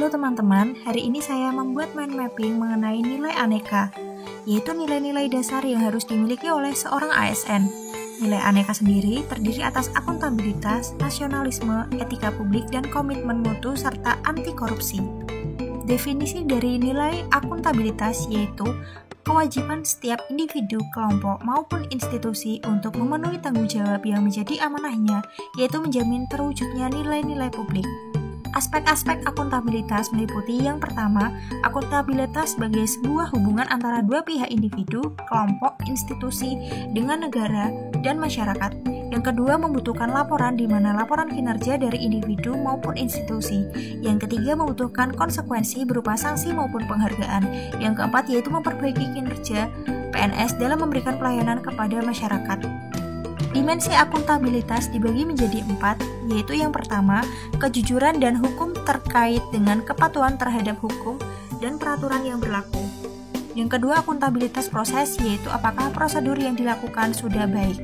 Halo teman-teman, hari ini saya membuat mind mapping mengenai nilai aneka, yaitu nilai-nilai dasar yang harus dimiliki oleh seorang ASN. Nilai aneka sendiri terdiri atas akuntabilitas, nasionalisme, etika publik, dan komitmen mutu serta anti korupsi. Definisi dari nilai akuntabilitas yaitu kewajiban setiap individu, kelompok, maupun institusi untuk memenuhi tanggung jawab yang menjadi amanahnya, yaitu menjamin terwujudnya nilai-nilai publik. Aspek-aspek akuntabilitas meliputi yang pertama, akuntabilitas sebagai sebuah hubungan antara dua pihak individu, kelompok, institusi, dengan negara, dan masyarakat. Yang kedua, membutuhkan laporan di mana laporan kinerja dari individu maupun institusi. Yang ketiga, membutuhkan konsekuensi berupa sanksi maupun penghargaan. Yang keempat, yaitu memperbaiki kinerja PNS dalam memberikan pelayanan kepada masyarakat. Dimensi akuntabilitas dibagi menjadi 4, yaitu yang pertama, kejujuran dan hukum terkait dengan kepatuhan terhadap hukum dan peraturan yang berlaku. Yang kedua, akuntabilitas proses, yaitu apakah prosedur yang dilakukan sudah baik.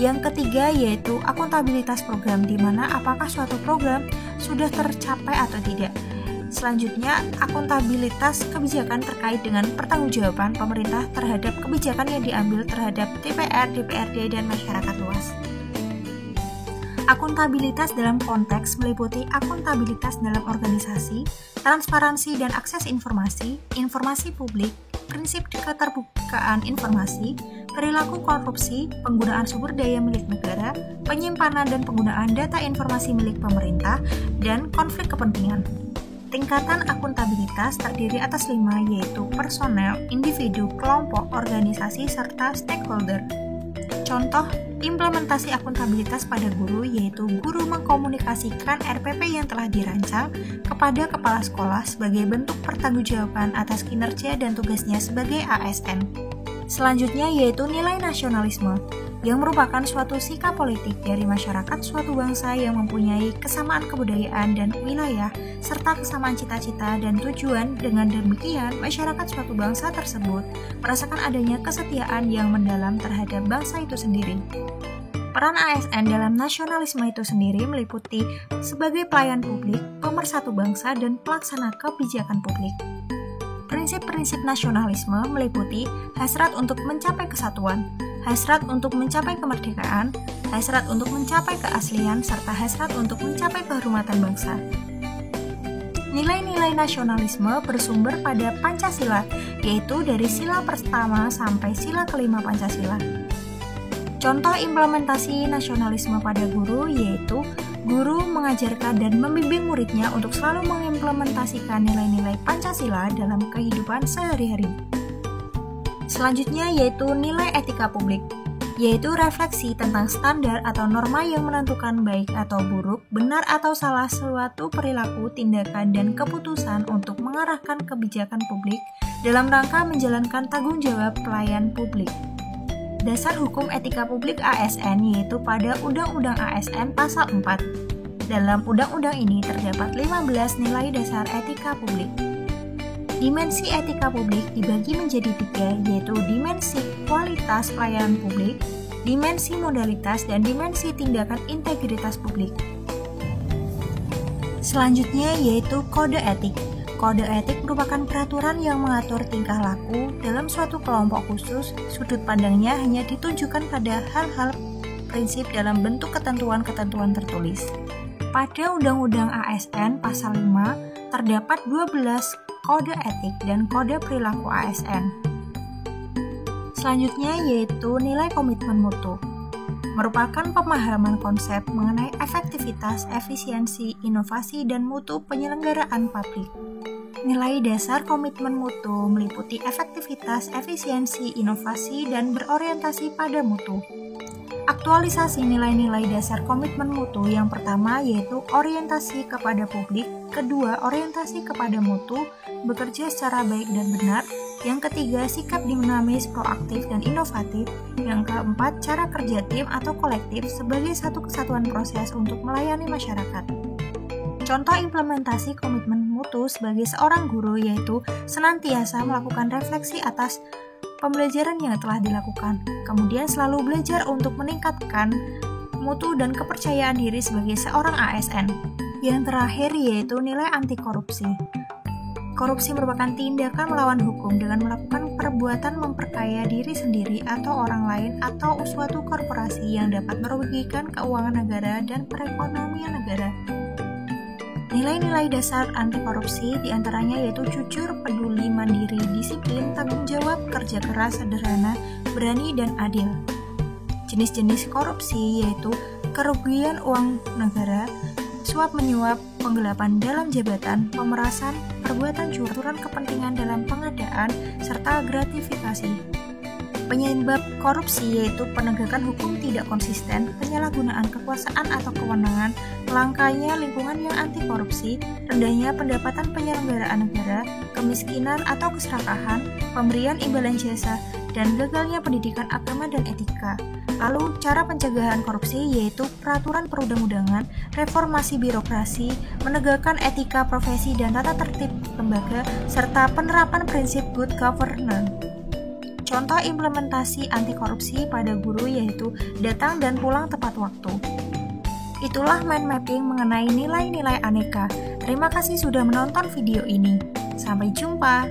Yang ketiga, yaitu akuntabilitas program, di mana apakah suatu program sudah tercapai atau tidak. Selanjutnya, akuntabilitas kebijakan terkait dengan pertanggungjawaban pemerintah terhadap kebijakan yang diambil terhadap DPR, DPRD, dan masyarakat luas. Akuntabilitas dalam konteks meliputi akuntabilitas dalam organisasi, transparansi dan akses informasi, informasi publik, prinsip keterbukaan informasi, perilaku korupsi, penggunaan sumber daya milik negara, penyimpanan dan penggunaan data informasi milik pemerintah, dan konflik kepentingan. Tingkatan akuntabilitas terdiri atas 5, yaitu personel, individu, kelompok, organisasi, serta stakeholder. Contoh implementasi akuntabilitas pada guru, yaitu guru mengkomunikasikan RPP yang telah dirancang kepada kepala sekolah sebagai bentuk pertanggungjawaban atas kinerja dan tugasnya sebagai ASN. Selanjutnya yaitu nilai nasionalisme, yang merupakan suatu sikap politik dari masyarakat suatu bangsa yang mempunyai kesamaan kebudayaan dan wilayah, serta kesamaan cita-cita dan tujuan. Dengan demikian, masyarakat suatu bangsa tersebut merasakan adanya kesetiaan yang mendalam terhadap bangsa itu sendiri. Peran ASN dalam nasionalisme itu sendiri meliputi sebagai pelayan publik, pemersatu bangsa, dan pelaksana kebijakan publik. Prinsip-prinsip nasionalisme meliputi hasrat untuk mencapai kesatuan, hasrat untuk mencapai kemerdekaan, hasrat untuk mencapai keaslian, serta hasrat untuk mencapai kehormatan bangsa. Nilai-nilai nasionalisme bersumber pada Pancasila, yaitu dari sila pertama sampai sila kelima Pancasila. Contoh implementasi nasionalisme pada guru yaitu guru mengajarkan dan membimbing muridnya untuk selalu mengimplementasikan nilai-nilai Pancasila dalam kehidupan sehari-hari. Selanjutnya yaitu nilai etika publik, yaitu refleksi tentang standar atau norma yang menentukan baik atau buruk, benar atau salah suatu perilaku, tindakan, dan keputusan untuk mengarahkan kebijakan publik dalam rangka menjalankan tanggung jawab pelayan publik. Dasar hukum etika publik ASN yaitu pada Undang-Undang ASN Pasal 4. Dalam undang-undang ini terdapat 15 nilai dasar etika publik. Dimensi etika publik dibagi menjadi 3, yaitu dimensi kualitas pelayanan publik, dimensi modalitas, dan dimensi tindakan integritas publik. Selanjutnya yaitu kode etik. Kode etik merupakan peraturan yang mengatur tingkah laku dalam suatu kelompok khusus. Sudut pandangnya hanya ditunjukkan pada hal-hal prinsip dalam bentuk ketentuan-ketentuan tertulis. Pada Undang-Undang ASN Pasal 5 terdapat 12 kode etik dan kode perilaku ASN. Selanjutnya yaitu nilai komitmen mutu. Merupakan pemahaman konsep mengenai efektivitas, efisiensi, inovasi, dan mutu penyelenggaraan publik. Nilai dasar komitmen mutu meliputi efektivitas, efisiensi, inovasi, dan berorientasi pada mutu. Aktualisasi nilai-nilai dasar komitmen mutu yang pertama yaitu orientasi kepada publik, kedua orientasi kepada mutu, bekerja secara baik dan benar, yang ketiga sikap dinamis, proaktif, dan inovatif, yang keempat cara kerja tim atau kolektif sebagai satu kesatuan proses untuk melayani masyarakat. Contoh implementasi komitmen mutu sebagai seorang guru yaitu senantiasa melakukan refleksi atas pembelajaran yang telah dilakukan, kemudian selalu belajar untuk meningkatkan mutu dan kepercayaan diri sebagai seorang ASN. Yang terakhir yaitu nilai anti korupsi. Korupsi merupakan tindakan melawan hukum dengan melakukan perbuatan memperkaya diri sendiri atau orang lain atau suatu korporasi yang dapat merugikan keuangan negara dan perekonomian negara. Nilai-nilai dasar anti korupsi diantaranya yaitu jujur, peduli, mandiri, disiplin, tanggung jawab, kerja keras, sederhana, berani, dan adil. Jenis-jenis korupsi yaitu kerugian uang negara, suap menyuap, penggelapan dalam jabatan, pemerasan, perbuatan curang kepentingan dalam pengadaan, serta gratifikasi. Penyebab korupsi yaitu penegakan hukum tidak konsisten, penyalahgunaan kekuasaan atau kewenangan, langkanya lingkungan yang anti korupsi, rendahnya pendapatan penyelenggaraan negara, kemiskinan atau keserakahan, pemberian imbalan jasa, dan gagalnya pendidikan agama dan etika. Lalu, cara pencegahan korupsi yaitu peraturan perundang-undangan, reformasi birokrasi, menegakkan etika profesi dan tata tertib lembaga, serta penerapan prinsip good governance. Contoh implementasi anti korupsi pada guru yaitu datang dan pulang tepat waktu. Itulah mind mapping mengenai nilai-nilai aneka. Terima kasih sudah menonton video ini. Sampai jumpa.